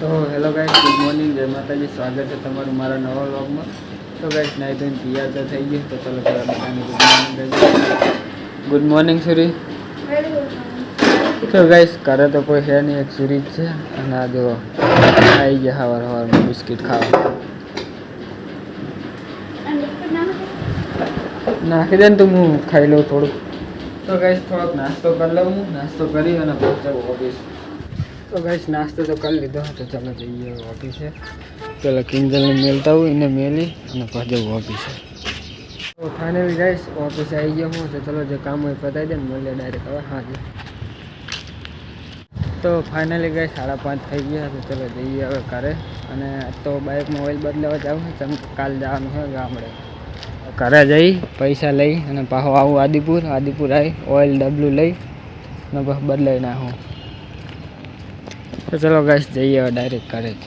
તો hello guys, good morning, જય માતાજી. સ્વાગત છે તમારું મારા નવા વ્લોગમાં. તો ગાઈસ નાઈ ધોઈને તૈયાર તો થઈ ગયું. તો ચલો પહેલાં બધાને ગુડ મોર્નિંગ સુરી. તો ગાઈસ ઘરે તો કોઈ છે નહીં, એક સુરી જ છે. અને આ જો આવી ગયા સવારમાં બિસ્કિટ ખાવા. નાખી દે ને તો હું ખાઈ લઉં થોડુંક. તો ગાઈસ થોડોક નાસ્તો કરી લઉં. હું નાસ્તો કરી અને પહોંચાવું ઓફિસ. તો ગાઈસ નાસ્તો તો કરી લીધો. તો ચાલો જઈએ ઓફિસે. ચાલો કિંજલને મેલતા હોય એને મેલી અને પછી જવું ઓફિસે. તો ફાઇનલી ગાઈસ ઓફિસે આવી ગયો હું. તો ચલો જે કામ હોય પતાવી દે ને મળીએ ડાયરેક્ટ હવે હાજર. તો ફાઇનલી ગાઈસ 5:30 થઈ ગયા. તો ચલો જઈએ હવે ઘરે. અને તો બાઇકમાં ઓઇલ બદલાવા જવું છે. કાલ જવાનું છે ગામડે. ઘરે જઈ પૈસા લઈ અને પાછો આવું આદિપુર આવી ઓઇલ ડબલું લઈ અને બસ બદલાઈ નાખું. તો ચલો ગાઈસ જઈએ હવે ડાયરેક્ટ ઘરે જ.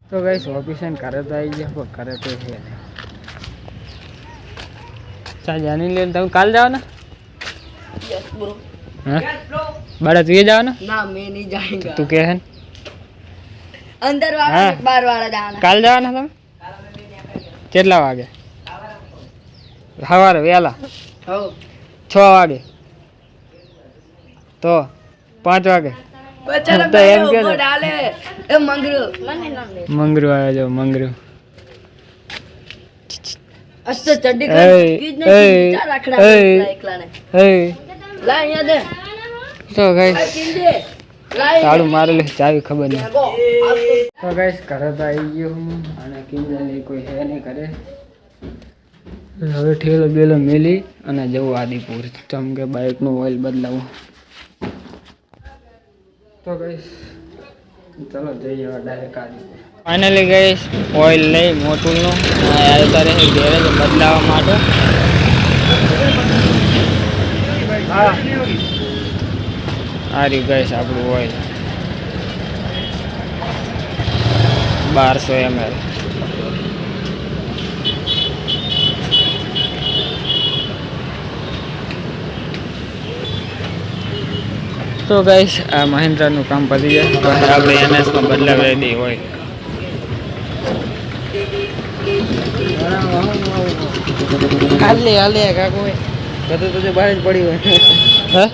તો ગાઈસ ઓફિસે ઘરે તો આવી ગયા પણ ઘરે તો છે ચા જાની લે. તમે કાલ જાઓ ને? Yes bro. हाँ बड़ा तू ये जाओ ना? ना मैं नहीं जाएगा. तू क्या है अंदर वाला हाँ? बाहर वाला जाना. काल जाओ ना तुम? કેટલા વાગે? સવારે વહેલા हो 6 વાગે તો 5 વાગે बच्चा तो एम क्या वो डाले ए मंगरू મંગरू આવ્યો જો મંગरू. अच्छा चड्डी ए, कर कीज ए, नहीं चार रखड़ा ए, एकला ने એ ला यहाँ दे તો ગાઈસ किंदे ला તાળું મારેલું ચાવી ખબર નહીં. गो आपको તો ગાઈસ ઘરે તો આવી ગયો હું અને કિંજલની કોઈ હે નહીં ઘરે. હવે ઠેલો બેલો મેલી અને જવું આદિપુર ચમ કે બાઇકનું ઓઇલ બદલાવું. તો ગાઈસ ચલો જઈએ હવે direct Adipur. Finally guys oil લઈ મોટુંનું આવતા રહે ગેરેજ બદલાવવા માટે. હા આ રહ્યું ગાઈસ આપણું ઓઇલ 1200 ml. તો ગાઈસ આ મહિન્દ્રાનું કામ પતી જાય પછી આપણે એનએસમાં બદલાવી દઈએ હોય. हाले हाले काको બધું તો બહાર જ પડી હોય હે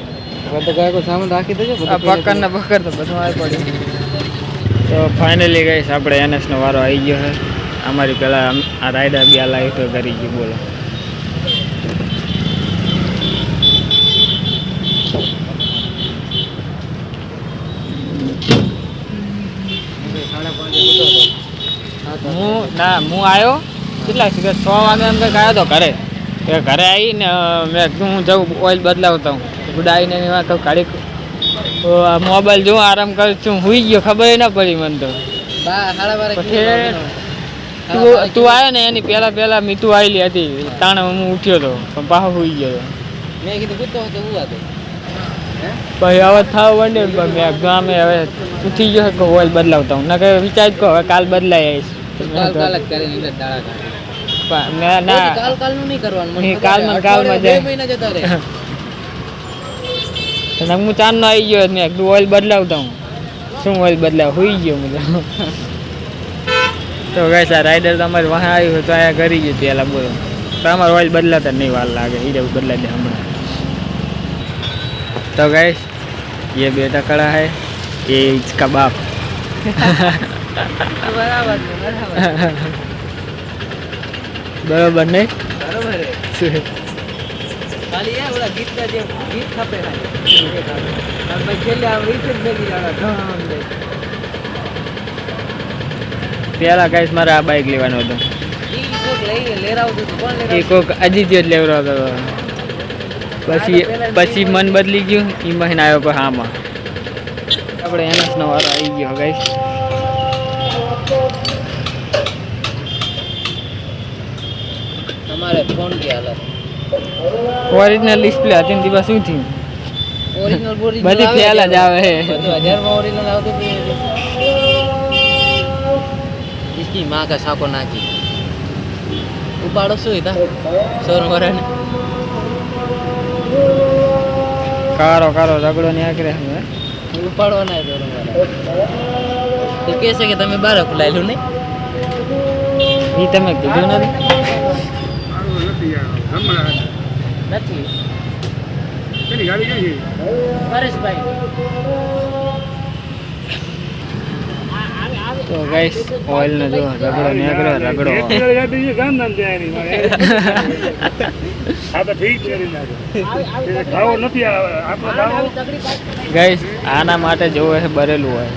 બધું કાકો સામાન રાખી દેજો આ પકડને પકડ તો બધું આવી પડ્યું. તો ફાઇનલી ગાઈસ આપણે એનએસનો વારો આવી ગયો છે. અમારી પહેલાં આ રાયડા બી આ લાઈફ કરી ગઈ. બોલો હું આવ્યો કેટલા 6 વાગે અંદર આવ્યો તો ઘરે. ઘરે આવીને મેં હું જાઉં ઓઇલ બદલાવતા હું ગુડાઈને એની વાત કાઢી મોબાઈલ જોઉં આરામ કરું છું. સુઈ ગયો ખબર ના પડી મને તો. પછી તું આવ્યો ને એની પહેલા મીતું આવેલી હતી તાણે હું ઉઠ્યો હતો પણ પાછો સુઈ ગયો હતો. મેં કીધું કૂદતો હતો હું હતો પછી હવે થવા માંડે મેં ગામે હવે ઉઠી ગયો કે ઓઇલ બદલાવતા હું. ના કે વિચાર કહો હવે કાલ બદલાઈ આવીશ. કાલ જ કરીને દાડા મેં ના કાલ નું નહીં કરવાનું કાલમાં જાય. હું ચાંદનો આવી ગયો મેં એકદમ ઓઇલ બદલાવતા હું. શું ઓઇલ બદલાવ હોઈ ગયો મને. તો ગાઈસ આ રાઇડર તમારે વાહ આવ્યું તો અહીંયા કરી ગયું પહેલાં બોલો. તો અમારે ઓઇલ બદલાતા નહીં વાર લાગે એ બદલાઈ દે હમણાં. તો गाइस ये बेटा खड़ा है, ये इसका बाप. બરાબર बराबर नहीं બરાબર ખાલી એ ઓલા ગીતના જે ગીત ખપે ના ભાઈ છેલ્લે આ રીત જ ભેગી જાડા ઢામ દે. પહેલા ગાઈસ મારે આ બાઇક લેવાનું હતું. ઈ કોક લઈને લેરાવતું હતું. કોણ એ લેરાવતું? કોક અજીત્ય જ લેવડાવતો હતો. પછી મન બદલી ગયું એ મહિને આવ્યો કોઈ હામાં. આપણે એનએસનો વારો આવી ગયો ગાઈસ. તમારે ફોન કે હાલત ઓરિજિનલ ડિસ્પ્લે હતી ને દિવસ શું થયું ઓરિજિનલ બોરિજિનલ બધી પહેલા જ આવે. બધું 1000 માં ઓરિજિનલ આવતું હતું. इसकी मां का साको नाची ઉપાડો શું હતા સોર મરન કારો કારો ઝઘડો ને આકરે ઉપાડવાના તો તો કહે છે કે તમે બાર ખુલાયેલું નહીં એ તમે કીધું નથી નથી પરેશભાઈ તો ગાઈસ ઓઇલ નો જો રગડો નીકળ્યો રગડો ગાઈસ આના માટે જોવે છે બરેલું હોય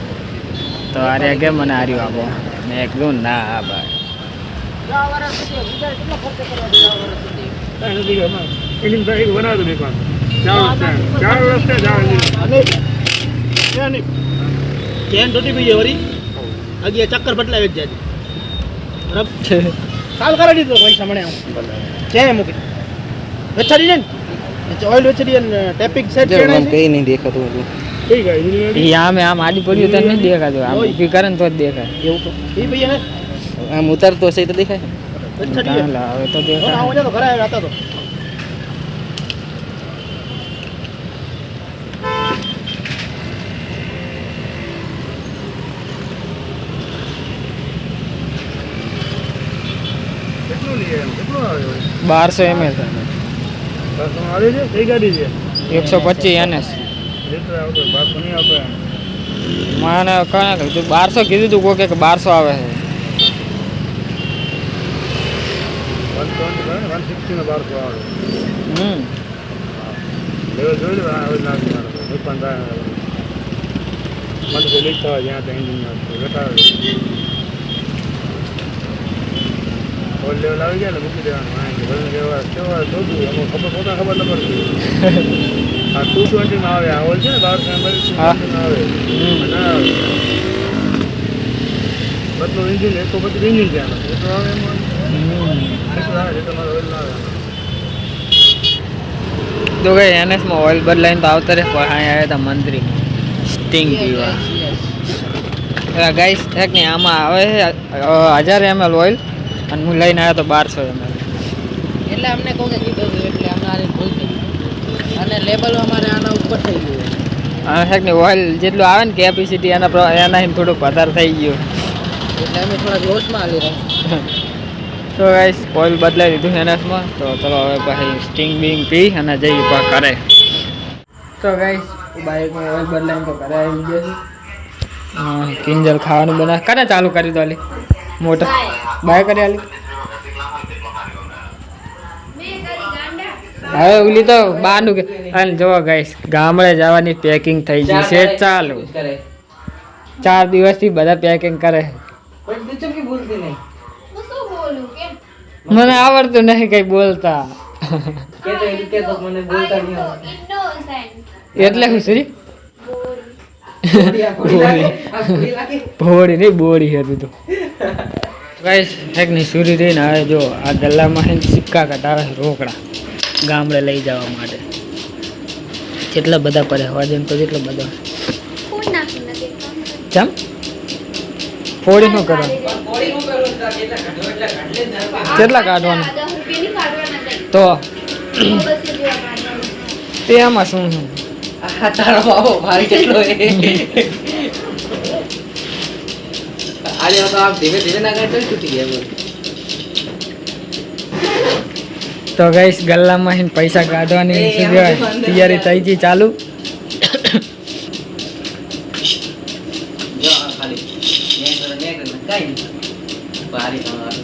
તો આરે કે મને આર્યું આપો મેં કીધું ના હા ભાઈ ચેન તૂટી ગઈ વળી અગિયા ચક્કર બદલાવી જ જાય બરાબર કાલ કરાવી દીધો પૈસા મને ચેન મૂકી વેચાડી ને ઓઇલ વેચાડી ને ટેપિંગ સેટ કઈ નહીં દેખાતું હતું એ આમ આડી પડ્યું તને નહીં દેખાતું આમ ઊભી કરે ને તો જ દેખાય એવું તો એ ભૈયા આમ ઉતારતો હશે તો દેખાય વેચાડી હવે તો દેખાય આવો તો ઘરે આવ્યા હતા તો બારસો ml 125 NS મને કણે 1200 કીધું તું કોકે કે 1200 આવે છે 160 આવે હમ લેવલ જોઈ લે હવે નાખી મારો દુકાનદાર મને તો લીક થવા જ્યાં ત્યાં એન્જિન બેઠા ઓલ લેવલ આવી ગયા ને મૂકી દેવાનું આ કે ભલે કેવા કેવા શોધું એમાં ખબર ન પડતી આ 220 માં આવે આ ઓલ છે ને 12 માં આવે ના બદલો એન્જિન 125 એન્જિન છે આનો તો આવે એમાં આવે તમારો ઓઇલ ના આવે તો ગઈ NS માં ઓઇલ બદલાઈને તો આવતા રહે પણ અહીંયા આવ્યા હતા મંત્રી સ્ટિંગ પીવા ગાઈસ એક ને આમાં આવે છે 1000 ml ઓઇલ અને હું લઈને આવ્યો તો 1200 ml એટલે અમને કહું કે કીધું એટલે અમને આની ભૂલ થઈ અને લેબલ અમારે આના ઉપર થઈ ગયું અને એક ને ઓઇલ જેટલું આવે ને કેપેસિટી એના થોડુંક વધારે થઈ ગયું એટલે અમે થોડા લોસમાં હાલી રહ્યા તો ગાઈસ ઓઇલ બદલાઈ દીધું NS માં તો ચલો હવે પછી સ્ટિંગ બિંગ પી અને જઈએ પા કરે તો ગાઈસ બાઇકમાં ઓઇલ બદલાઈને તો ઘરે આવી ગયો છે કિંજલ ખાવાનું બના કરે ચાલુ કરી દો અલી મોટર બાય કરી આલી હવે ઓલી તો બાનું કે અને જો ગાઈસ ગામડે જવાની પેકિંગ થઈ ગઈ છે ચાલુ 4 દિવસથી બધા પેકિંગ કરે પણ તું ચમ કે બોલતી નહીં મને આવડતું નહીં કઈ બોલતા કે તો મને બોલતા નહીં આવડતું એટલે હું શ્રી ભોળી નહીં બોડી હતી તો ગાઈસ એક ની સુરી રહીને હવે જો આ ગલ્લામાં સિક્કા કટાવે રોકડા ગામડે લઈ જવા માટે કેટલા બધા પડે વજન તો કેટલો બધો ચમ ફોડી નું કરવાનું કેટલા કાઢવાનું તો તેમાં શું શું તારો બાબો ભારી કેટલો આજે તો આપ ધીમે ધીમે ના કાઢતો તૂટી ગયા તો ગાઈસ ગલ્લામાં પૈસા કાઢવાની તૈયારી થઈ ગઈ ચાલુ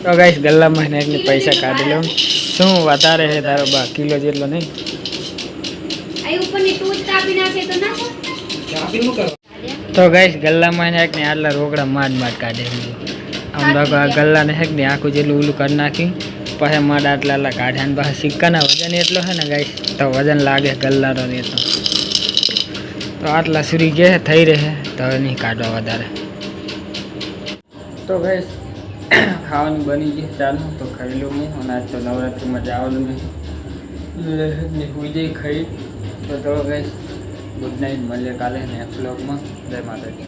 તો ગાઈસ ગલ્લામાં એકને પૈસા કાઢી લો શું વધારે છે તારો બા કિલો જેટલો નહીં તો ગાઈસ ગલ્લામાં એકને આટલા રોકડા માડ કાઢે આમ બાકો આ ગલ્લાને એકને આખું જેટલું ઓલું કરી નાખી પછી માડ આટલા કાઢ્યા ને પાછા સિક્કાના વજન એટલો છે ને ગાઈસ તો વજન લાગે ગલ્લાનો ને તો આટલા સુરી ગયા થઈ રહે તો હવે નહીં કાઢવા વધારે તો ગાઈસ ખાવાનું બની ગયું ચાલો તો ખાઈ લઉં હું અને આજ તો નવરાત્રિમાં જવાનું નહીં હું જઈ ખાઈ તો ગાઈસ ગુડ નાઇટ મળીએ કાલે નેક્સ્ટ વ્લોગમાં જય માતાજી.